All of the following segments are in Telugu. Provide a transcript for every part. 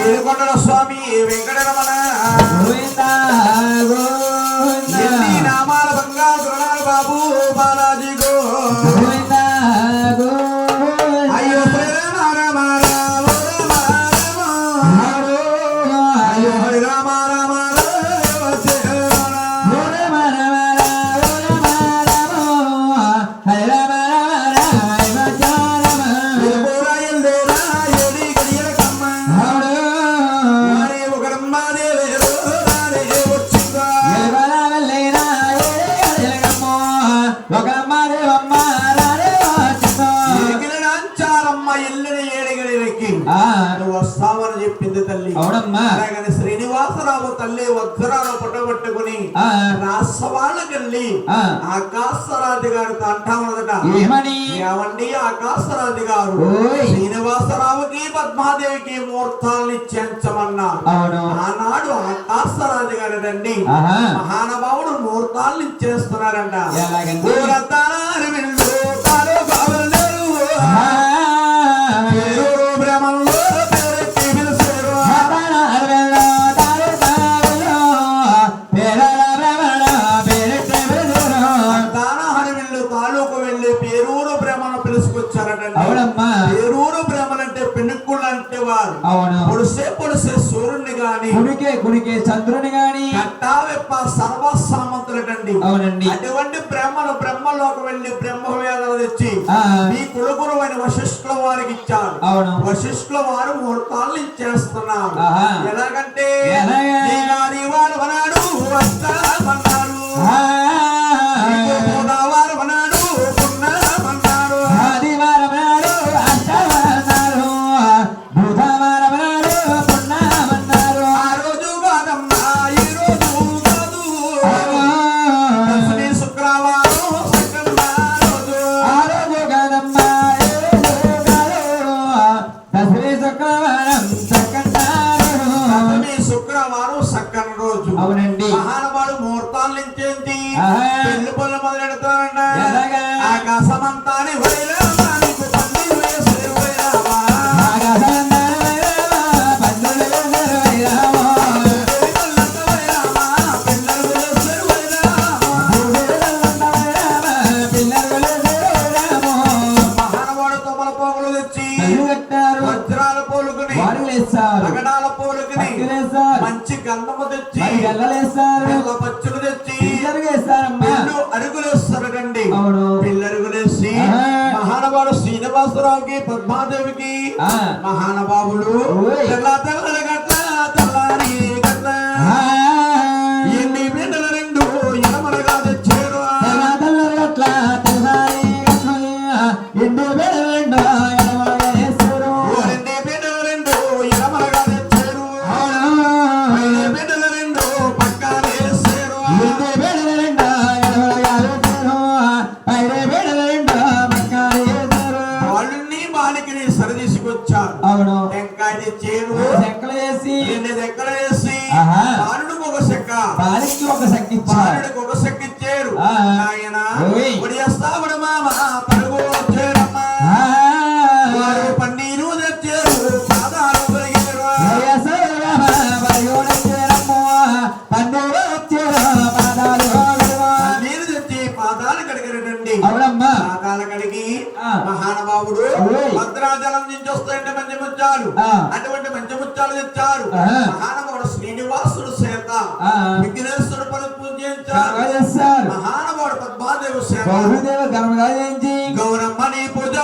ఏడుకొండల స్వామి వెంకటరమణ ఎన్ని నామాల బంగారు రుణాలు బాబు బాలాజీ గో అయ్యో రామ రామ రామ అయ్యో హరి రామ రామ వస్తామని చెప్పింది తల్లి. అలాగని శ్రీనివాసరావు తల్లి వజ్రాలు పుట్టగొట్టుకుని రాసవాళ్ళకెళ్ళి ఆకాశరాజు గారితో అంటామన్నదట, ఏమండి ఆకాశరాజు గారు శ్రీనివాసరావుకి పద్మాదేవికి ముహూర్తాలని చేయించమన్నారు. ఆనాడు ఆకాశరాజు గారు రండి మహానుభావుడు ముహూర్తాలని చేస్తున్నారంట. పేరూరు బ్రహ్మలంటే పెనుక్కుళ్ళు అంటే వారు పొడిసే పొడిసే సూర్యుని గాని కుడికే చంద్రుని గాని కట్టావెప్ప సర్వసామంతులటండి. అవునండి, అటువంటి బ్రహ్మలోకి వెళ్ళి బ్రహ్మవేదాలు తెచ్చి మీ కులగురు అయిన వశిష్ఠుల వారికి ఇచ్చారు. వశిష్ఠుల వారు ముహూర్తాలు ఇచ్చేస్తున్నారు. ఎలాగంటే వారు అన్నాడు వస్తామన్నారు, గోదావారు అన్నాడు పున్నామన్నారు, ఆదివారం అన్నాడు అష్టమన్నారు, బుధవారం అన్నాడు పున్నామన్నారు. ఆ రోజు కాదమ్మా ఈ రోజు కాదు, శుక్రవారం సక్కన్న రోజు. ఆ రోజు కాదమ్మా ఈ రోజు కాదు, దశమి శుక్రవారం సక్కన్న రోజు. శుక్రవారం సక్కన్న రోజు. అవునండి, మహానుభావుడు ముహూర్తాల నుంచి ఏంటి పెళ్లి పనులు మొదలెడతారంట. ఆకాశమంతాని వైరామానికి పండి వేసే వైరామా, మహానుభావుడు తమల పోగులు తెచ్చి వజ్రాల పోలుకుని రగడాల పోలుకుని మంచి గంధము తెచ్చి పచ్చులు తెచ్చి అరుగులేస్తారండి. పిల్లరుగులేసి మహానుభావుడు శ్రీనివాసరావుకి పద్మాదేవికి మహానుభావుడు తెల్లారి గట్ల ఎన్ని బిడ్డల రెండు ఎనమలుగా తెచ్చారు. టెంకాయ తెచ్చారు, చెక్కలు వేసి బాలుడికి ఒక చెక్క బాలుడికి ఒక చెక్క ఇచ్చారు. ఆయన వస్తావుడు మామ పరుగు వచ్చారమ్మా, పన్నీరు తెచ్చారు పాదాలు పెరిగారు, పన్నీరు తెచ్చి పాదాలు కడిగారండి. పాదాలు కడిగి మహానుభావుడు భద్రాచలం నుంచి వస్తాయంటే మంచి ముత్యాలు, అటువంటి మంచి ముత్యాలు తెచ్చారు. మహానుభావుడు శ్రీనివాసుడు చేత విఘ్నేశ్వరుడు పూజ చేయించారు. మహానుభావుడు పద్మాదేవి గౌరమ్మని పూజ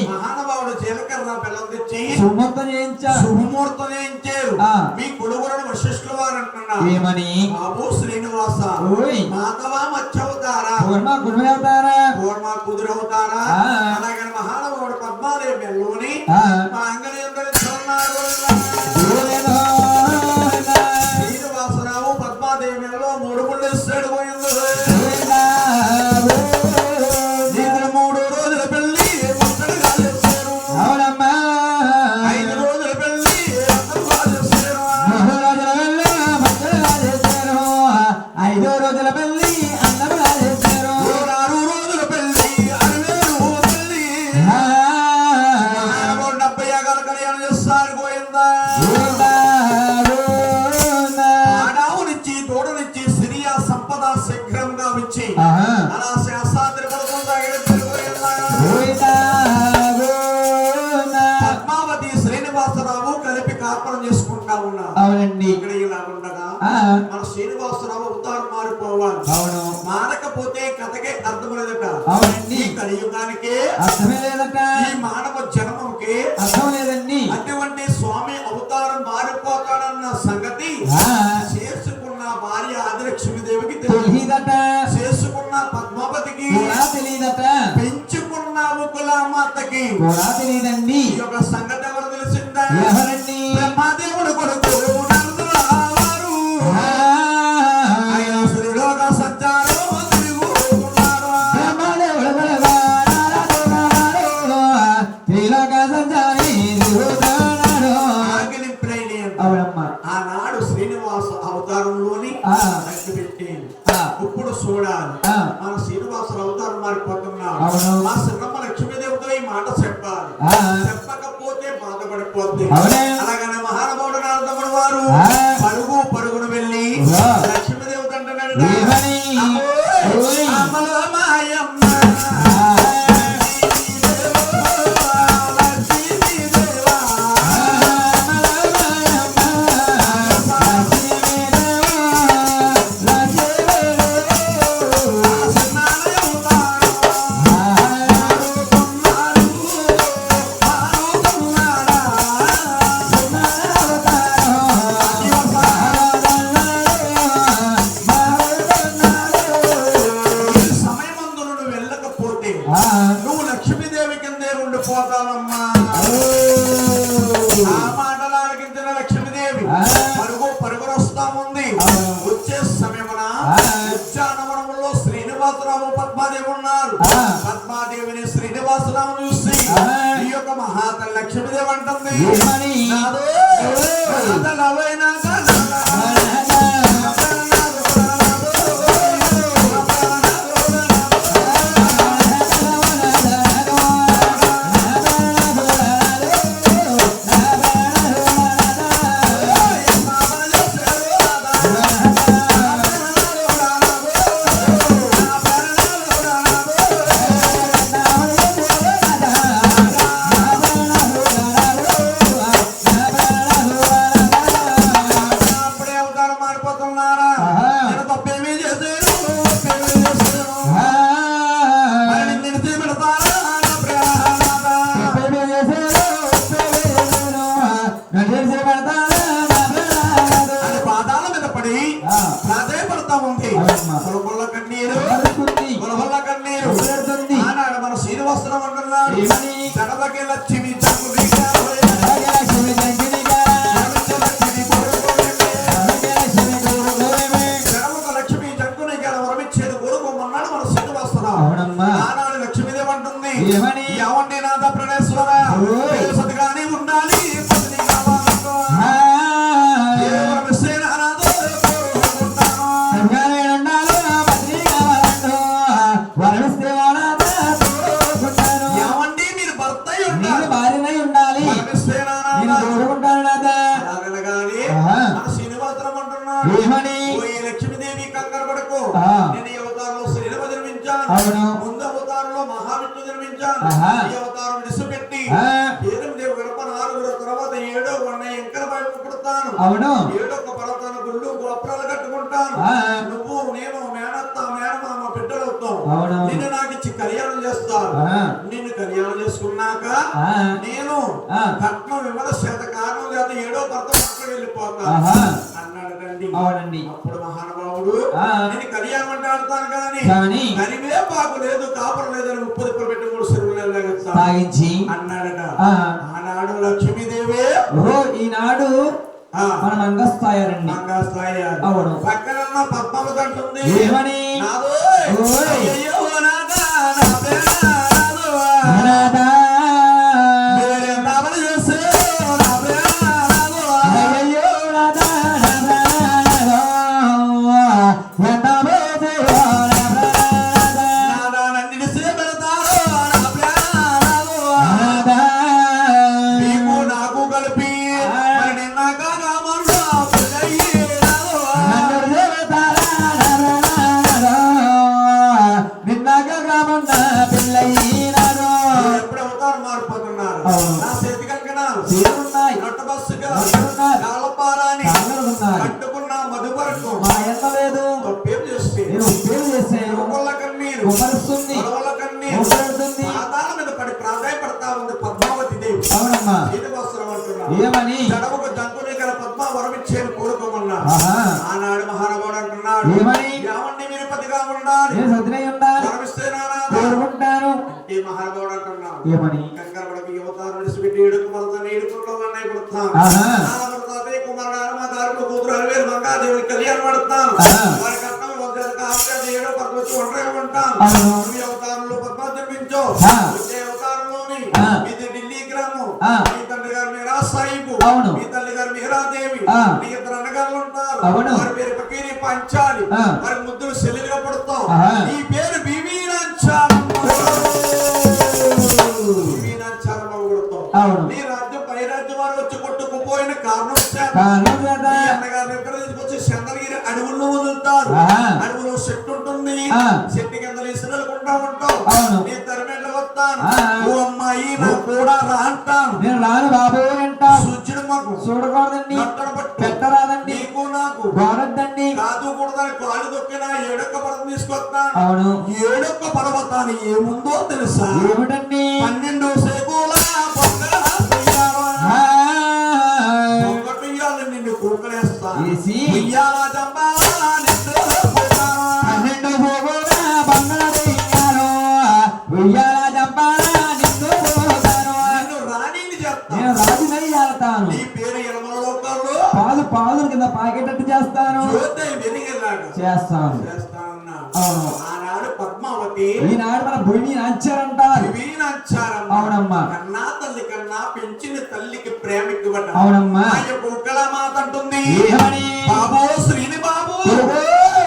మహానుభావుడు జీలకర్ర బెల్లం తెచ్చి శుభముహూర్తం చేయించారు. మీ కొడుకులను వశిష్ఠుల వారు అంటున్నారు, ఏమని బాబు శ్రీనివాస మాధవ మత్స్యవతారా కూర్మ కుదురవుతారా. అలాగే మహానుభావుడు పద్మాదేవి బెల్లోని మా అంగడి అందరూ సార్ గోయిందా ఆడావునిచ్చి తోడునిచ్చి సిరియా సంపద శీఘ్రంగా వచ్చి అలా శాస్త్రాన్ని పద్మావతి శ్రీనివాసరావు కలిపి కాపురం చేసుకుంటా ఉన్నారు. అవునండి. ఇక్కడ ఇలా ఉండగా మన శ్రీనివాసరావు అవతారం మారిపోవాలి. అవును. మారకపోతే కథకే అర్థం లేదట. అవునండి. ఈ కలియుగానికి అర్థమే లేదట. ఈ మానవ జన్మకి అర్థం లేదండి. అటువంటి స్వామి అవతారం మారిపోతాడన్న సంగతి చేసుకున్న భార్య ఆదిలక్ష్మీదేవికి తెలియదట. చేసుకున్న పద్మావతికి తెలియదట. పెంచుకున్న ముకులామాతకి కూడా తెలియదండి. ఈ యొక్క సంగతి ఎవరు తెలిసిందా? ఎవరండి? బ్రహ్మదేవుడు కొడుకు ఆనాడు శ్రీనివాస అవతారంలోని ఇప్పుడు చూడాలి మన శ్రీనివాసుల అవతారం మారిపోతున్నాడు. మా శ్రీరమ్మ లక్ష్మీదేవితో ఈ మాట చెప్పాలి. చెప్పకపోతే బాధపడిపోద్ది. అలాగనే మహానుభావుడు నారదముడు వారు పరుగు పరుగును వెళ్ళి లక్ష్మీదేవి అంటున్నాడు మాయమ్మ నువ్వు లక్ష్మీదేవి కిందే ఉండిపోతావమ్మా. ఆ మాటలు ఆలకించిన లక్ష్మీదేవి పరుగు పరుగులు వస్తాముంది. వచ్చే సమయమున ఉద్యానవనంలో శ్రీనివాసరావు పద్మాదేవి ఉన్నారు. పద్మాదేవిని శ్రీనివాసరావు చూసి ఈ యొక్క మహాత లక్ష్మీదేవి అంటుంది మన శ్రీనివాసరావు అంటున్నాడు గణపకి లక్ష్మి లక్ష్మి జంకుని వరమిచ్చేది కోరుకోమన్నాడు మన శ్రీనివాసరావు. ఆనాడు లక్ష్మీదేవి అంటుంది ఏమండి నాథ ప్రణేశ్వర సతిగానే ఉండాలి లక్ష్మీదేవి కంగారు పడకు. నేను ఈ అవతారంలో శ్రీరమ జన్మించాను. ముందు అవతారంలో మహావిష్ణు జన్మించాను. ఈ అవతారం విడిచిపెట్టి దేవి గడప 4 తర్వాత 7వ ఎంకర వైపు పుడతాను. 7వ పర్వతాన గుళ్ళు గోపురాలు కట్టుకుంటాను. నువ్వు నేను మేనత్త మేనమామ బిడ్డలవుతాం. నిన్ను నాకు ఇచ్చి కళ్యాణం చేస్తాను. నిన్ను కళ్యాణం చేసుకున్నాక నేను కట్నం విమల చేత కారణం చేత 7వ భర్త పక్కకు వెళ్ళిపోతాను అన్నాడు. అప్పుడు మహానుభావుడు నేను కళ్యాణం అంటే ఆడతాను కానీ కరివేపాకు లేదు కాపురం లేదని 30 రూపాయలు పెట్టి 3 చెరువులు తాగించి అన్నాడట. ఆనాడు లక్ష్మీదేవి ఈనాడు మన మంగస్థాయారండి. అవును. పక్కన పద్మావతి అంటుంది ఏమని కలిపి జడముకు జంకుని గల పద్మావరం ఇచ్చేది కోరుకోమన్నాడు. ఆహా. ఆనాడు మహానుభావుడు అంటున్నాడు, ఏమని? ఏమండి మీరు పతిగా ఉండాలి, నేను సత్యనై ఉండాలి, వరమిస్తే నానా కోరుకుంటాను. ఈ మహానుభావుడు అంటున్నాడు, ఏమని? కంకరపడకు యువతారు విడిచిపెట్టి ఏడుకు పడతాను, ఏడుకుల్లో అన్నయ్య పడతాను, ఆహా. నాన్నపడతాతే కుమారుడు మా దారుడు కూతురు అరవేరు మంగాదేవుని కళ్యాణం పడతాను, ఆహా. వారి కర్తవ్యం ఏడో పక్క వచ్చి ఒంటరిగా ఉంటాను. అవును. ఈ అవతారంలో పద్మా జన్మించో, ఆ. వచ్చే అవతారంలోని ఆ. ఇది ఢిల్లీ గ్రామం, ఆ. మీ తండ్రి గారు మీరా సాహిబు, అవును. మీ తల్లి గారు మీరాదేవి, ఆ. మీ ఇద్దరు అన్నగారులు ఉంటారు, అవును. వారి పేరు పకీరి పంచాలి, ఆ. వారి ముద్దులు సెల్లుగా పడతావు, ఆహా. ఈ పేరు బీవీనాంచారమ్మ, బీవీనాంచారమ్మ కొడతావు. అవును. నీ రాజ్యం పై రాజ్యం వారు వచ్చి కొట్టుకుపోయిన కారణం చేత కారణం చేత ఈ అన్నగారు ఎక్కడ తీసుకొచ్చి చంద్రగిరి అడవుల్లో వదులుతారు. ఆహా. అడవులో చెట్టు ఉంటుంది, ఆ. చెట్టు కింద ఇసురుకుంటా ఉంటావు, అవును. నీ తరిమేట్ల వస్తాను, ఆ. ఓ అమ్మాయి నా కూడా రా అంటాను, నేను రాను బాబు అంటావు. సూర్యుడు మాకు చూడకూడదండి, నట్టను పట్టు, పెట్టరాదండి, నీకు నాకు వాడొద్దండి. కాదు కూడదని కాలు దొక్కినా ఏడొక్క పర్వతం తీసుకొస్తాను. అవును. ఏడొక్క పర్వతాన్ని ఏముందో తెలుసా? ఏమిటండి? 12 సేకుల పొంగల ఉయ్యాల. పొంగటి ఉయ్యాల నిన్ను కూకలేస్తా, వేసి ఉయ్యాల జంబాల నిన్ను పోతాను. 12 పోగుల బంగారు దెయ్యాలు, ఉయ్యాల జంపాల నిన్ను పోతాను. నిన్ను రాణిని చేస్తాను, నేను రాజునై ఏలతాను, నీ పేరు ఎనమల లోకాల్లో పాదుల కింద పాకేటట్టు చేస్తాను, జ్యోతి వెలిగేలాగా చేస్తాను. చేస్తానన్నాడు. అవును. ఆనాడు పద్మావతి ఈనాడు మన భూమి నాంచారంటారు. వీణాచారమ్మ, అవునమ్మా. కన్నా తల్లి కన్నా పెంచిన తల్లికి ప్రేమ ఎక్కువట. అవునమ్మా. కుక్కల మాత అంటుంది, ఏమని? బాబో శ్రీని బాబు, ఓహో.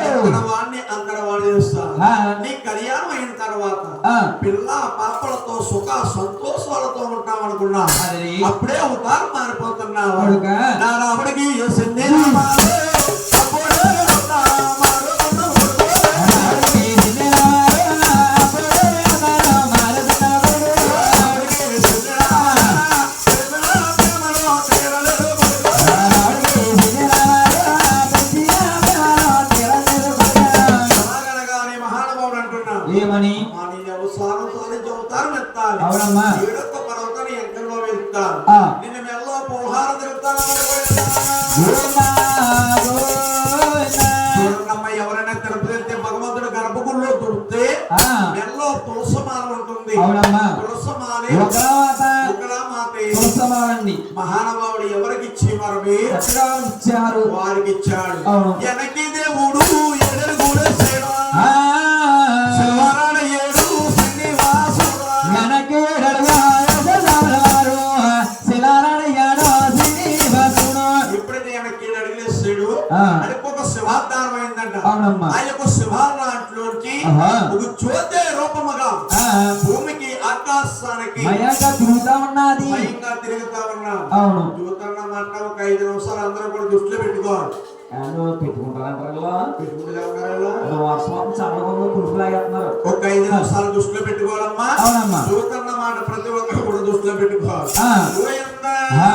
ఎక్కడ వాడిని అక్కడ వాడు చేస్తాను. ఆ. నీ కళ్యాణం అయిన తర్వాత ఆ. పిల్ల పాపలతో సుఖ సంతోషాలతో ఉంటాం అనుకున్నా, అది. అప్పుడే అవతారం మారిపోతున్నావు. కొడుకా. నా రాముడికి యేసుని నామాలు, అప్పుడే అవతారం మారుతున్నావు. రాముడికి యేసుని నామాలు, ప్రేమలో తీరలేదు కొడుకు. అలాగనగానే మహానుభావుడు అంటున్నాడు, ఏమని? మానీయ అవసరం సాధించి అవతారం ఎత్తాలి. అవునమ్మా. ఏడొక్క పర్వతాన్ని ఎంకల్లో వెళ్తాను, ఆ. నిన్ను మెల్లో పోహార తిరుగుతాను. చూడండమ్మ, ఎవరైనా తిరుపతి వెళ్తే భగవంతుడు గర్భగుడిలో దొరికితే ఆ. మెల్లో తులసమాల ఉంటుంది. అవునమ్మా. తులసమాలే ఒకరావాత ఒకలామాతే తులసమాలండి. మహానుభావుడు ఎవరికి ఇచ్చి మరమే ఎక్కడ ఇచ్చారు? వారికి ఇచ్చాడు. అవును. వెనక్కి దేవుడు ఎడలు కూడా ఆ. శివరాడ ఏడు శ్రీనివాసుడా. ఎప్పుడైతే వెనక్కి అడిగేస్తాడు, ఆ. అడిపొక శివాధారం అయిందంట. అవునమ్మా. ఆ యొక్క శివారాంట్లోకి ఆహా. ఒక జ్యోతి రూపముగా ఆ. భూమికి ఆకాశానికి మయంగా తిరుగుతా ఉన్నది. భయంగా తిరుగుతా ఉన్నాడు. అవును. జ్యోతన్నమాట ఒక 5 నిమిషాలు అందరూ కూడా దృష్టిలో పెట్టుకోవాలి. పెట్టుకుంటారంటారు పెట్టుకుంటే ఉన్నారా? వర్షం చల్లకుండా కురుపులాగేస్తున్నారు. ఒక 5 నిమిషాలు దృష్టిలో పెట్టుకోవాలమ్మా. అవునమ్మా. జ్యోతన్నమాట ప్రతి ఒక్కరు కూడా దృష్టిలో పెట్టుకోవాలి. ఆ. గోవిందా. ఆ.